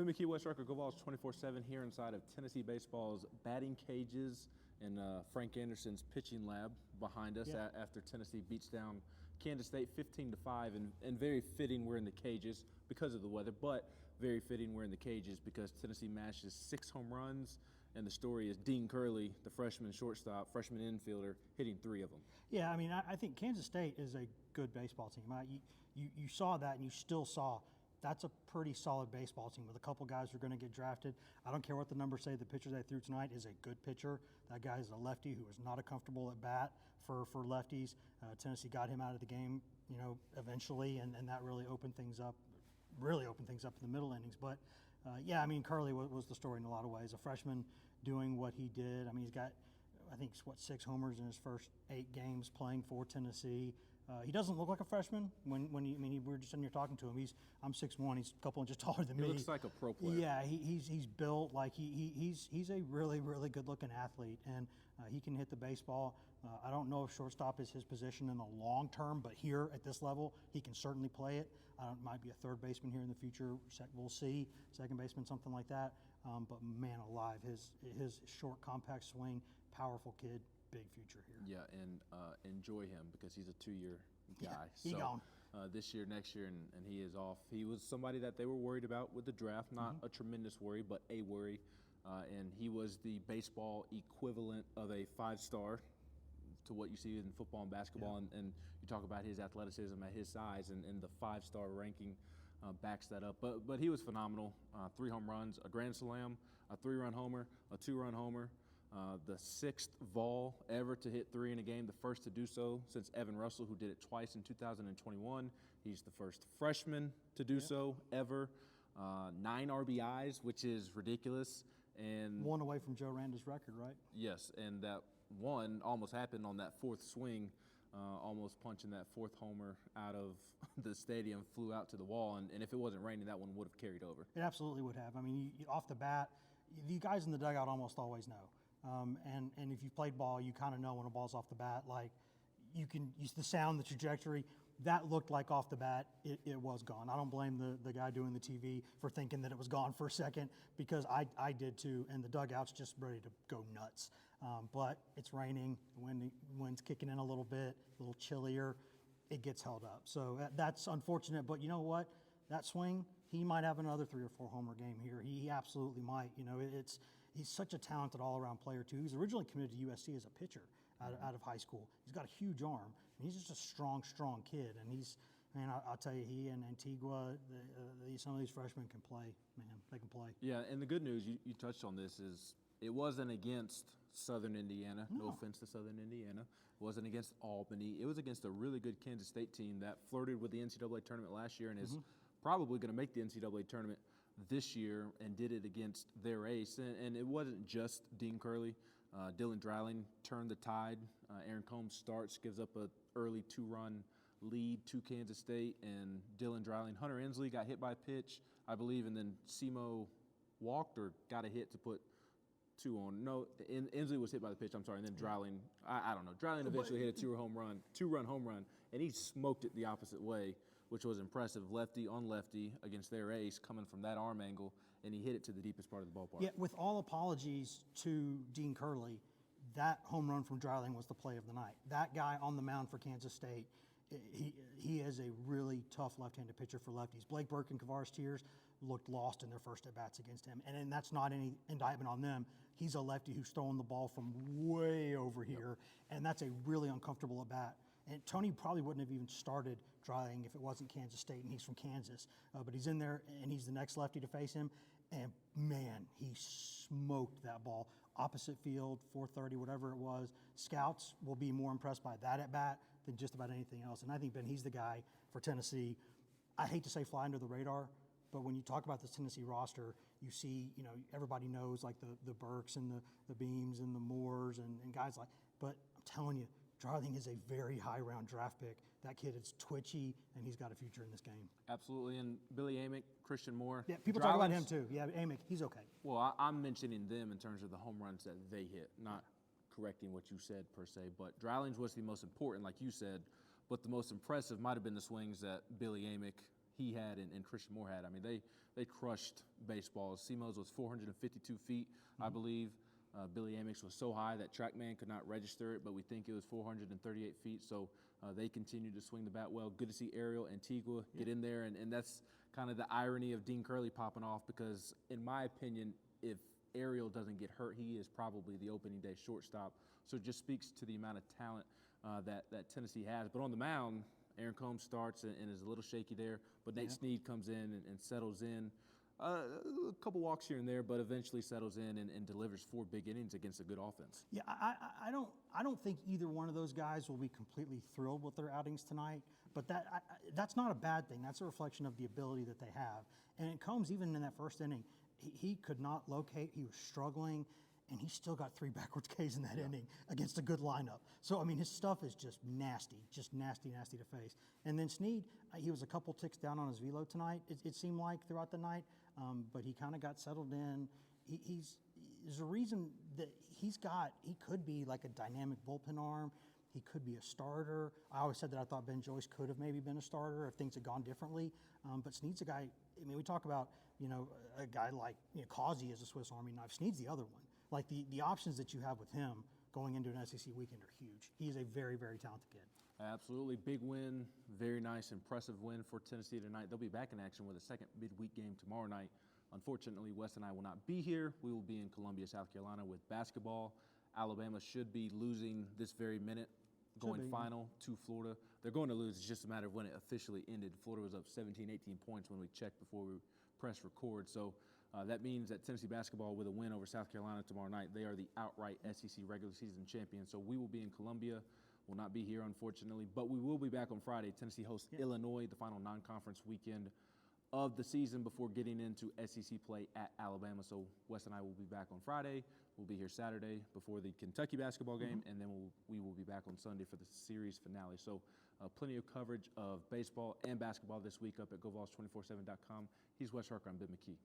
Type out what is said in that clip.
Bill McKee, West Rucker, Go Vols 24/7 here inside of Tennessee Baseball's batting cages and Frank Anderson's pitching lab behind us after Tennessee beats down Kansas State 15-5, and very fitting we're in the cages because of the weather, but very fitting we're in the cages because Tennessee mashes 6 home runs, and the story is Dean Curley, the freshman shortstop, freshman infielder, hitting 3 of them. Yeah, I mean, I think Kansas State is a good baseball team. You saw that, and you still saw that's a pretty solid baseball team with a couple guys who are going to get drafted. I don't care what the numbers say. The pitcher they threw tonight is a good pitcher. That guy is a lefty who is not a comfortable at bat for lefties. Tennessee got him out of the game, eventually, and that really opened things up. Really opened things up in the middle innings. But yeah, I mean, Curley was the story in a lot of ways. A freshman doing what he did. I mean, he's got, I think, 6 homers in his first 8 games playing for Tennessee. He doesn't look like a freshman we were just sitting here talking to him. I'm 6'1", he's a couple inches taller than me. He looks like a pro player. Yeah, he's built like he's a really, really good looking athlete, and he can hit the baseball. I don't know if shortstop is his position in the long term, but here at this level, he can certainly play it. Might be a third baseman here in the future. We'll see, second baseman, something like that. But man alive, his short, compact swing, powerful kid. Big future here. Yeah, and enjoy him because he's a 2-year guy. Yeah, he gone. This year, next year, and he is off. He was somebody that they were worried about with the draft, not a tremendous worry, but a worry. And he was the baseball equivalent of a 5-star to what you see in football and basketball. Yeah. And you talk about his athleticism at his size, and the 5-star ranking backs that up. But he was phenomenal. 3 home runs, a grand slam, a 3-run homer, a 2-run homer. The 6th Vol ever to hit 3 in a game, the first to do so since Evan Russell, who did it twice in 2021. He's the first freshman to do so ever. 9 RBIs, which is ridiculous. And 1 away from Joe Randa's record, right? Yes, and that 1 almost happened on that 4th swing, almost punching that 4th homer out of the stadium, flew out to the wall. And if it wasn't raining, that one would have carried over. It absolutely would have. I mean, off the bat, the guys in the dugout almost always know. And if you've played ball, you kind of know when a ball's off the bat. Like, you can use the sound, the trajectory. That looked like off the bat, it was gone. I don't blame the guy doing the TV for thinking that it was gone for a second, because I did too, and the dugout's just ready to go nuts. But it's raining, the wind's kicking in a little bit, a little chillier. It gets held up. So that's unfortunate, but you know what? That swing, he might have another 3 or 4 homer game here. He absolutely might. He's such a talented all-around player too. He's originally committed to USC as a pitcher out of high school. He's got a huge arm, and he's just a strong kid. And I'll tell you, he and Antigua, some of these freshmen can play. Man, they can play. Yeah, and the good news, you touched on this, is it wasn't against Southern Indiana. No offense to Southern Indiana. It wasn't against Albany. It was against a really good Kansas State team that flirted with the NCAA tournament last year and is probably going to make the NCAA tournament this year, and did it against their ace. And it wasn't just Dean Curley. Dylan Dreiling turned the tide. Aaron Combs starts, gives up an early 2-run lead to Kansas State, and Dylan Dreiling, Hunter Inslee got hit by a pitch, I believe, and then Simo walked or got a hit to put 2 on. No, Inslee was hit by the pitch, I'm sorry, and then Dreiling, I don't know. Dreiling eventually hit a 2-run home run, and he smoked it the opposite way, which was impressive. Lefty on lefty against their ace, coming from that arm angle, and he hit it to the deepest part of the ballpark. Yeah, with all apologies to Dean Curley, that home run from Dreiling was the play of the night. That guy on the mound for Kansas State, he is a really tough left-handed pitcher for lefties. Blake Burke and Kavaris Tears looked lost in their first at-bats against him. And that's not any indictment on them. He's a lefty who's throwing the ball from way over here, and that's a really uncomfortable at-bat. And Tony probably wouldn't have even started Dreiling if it wasn't Kansas State, and he's from Kansas. But he's in there, and he's the next lefty to face him. And, man, he smoked that ball. Opposite field, 430, whatever it was. Scouts will be more impressed by that at-bat than just about anything else. And I think, Ben, he's the guy for Tennessee. I hate to say fly under the radar, but when you talk about this Tennessee roster, you see, everybody knows, like, the Burks and the Beams and the Moores and guys like. But I'm telling you, Dreiling is a very high-round draft pick. That kid is twitchy, and he's got a future in this game. Absolutely, and Billy Amick, Christian Moore. Yeah, people talk about him too. Yeah, Amick, he's okay. Well, I'm mentioning them in terms of the home runs that they hit, not correcting what you said per se, but Dreiling's was the most important, like you said, but the most impressive might have been the swings that Billy Amick he had and Christian Moore had. I mean, they crushed baseball. Simo's was 452 feet, I believe. Billy Amick's was so high that TrackMan could not register it, but we think it was 438 feet. So they continued to swing the bat well. Good to see Ariel Antigua get in there, and that's kind of the irony of Dean Curley popping off, because in my opinion, if Ariel doesn't get hurt, he is probably the opening day shortstop. So it just speaks to the amount of talent that Tennessee has. But on the mound, Aaron Combs starts and is a little shaky there, but Nate Snead comes in and settles in. A couple walks here and there, but eventually settles in and delivers 4 big innings against a good offense. Yeah, I don't think either one of those guys will be completely thrilled with their outings tonight, but that's not a bad thing. That's a reflection of the ability that they have. And Combs, even in that first inning, he could not locate. He was struggling, and he still got 3 backwards Ks in that inning against a good lineup. So, I mean, his stuff is just nasty to face. And then Snead, he was a couple ticks down on his velo tonight, it seemed like, throughout the night, but he kind of got settled in. There's a reason that he could be like a dynamic bullpen arm. He could be a starter. I always said that I thought Ben Joyce could have maybe been a starter if things had gone differently. But Snead's a guy, I mean, we talk about, a guy like, Causey as a Swiss Army knife. Snead's the other one. Like the options that you have with him going into an SEC weekend are huge. He is a very, very talented kid. Absolutely. Big win. Very nice, impressive win for Tennessee tonight. They'll be back in action with a second midweek game tomorrow night. Unfortunately, Wes and I will not be here. We will be in Columbia, South Carolina with basketball. Alabama should be losing this very minute, going final to Florida. They're going to lose. It's just a matter of when it officially ended. Florida was up 17, 18 points when we checked before we press record. So that means that Tennessee basketball, with a win over South Carolina tomorrow night, they are the outright SEC regular season champions. So we will be in Columbia. Will not be here, unfortunately, but we will be back on Friday. Tennessee hosts Illinois, the final non-conference weekend of the season before getting into SEC play at Alabama. So Wes and I will be back on Friday. We'll be here Saturday before the Kentucky basketball game, and then we will be back on Sunday for the series finale. So plenty of coverage of baseball and basketball this week up at GoVols247.com. He's Wes Rucker. I'm Ben McKee.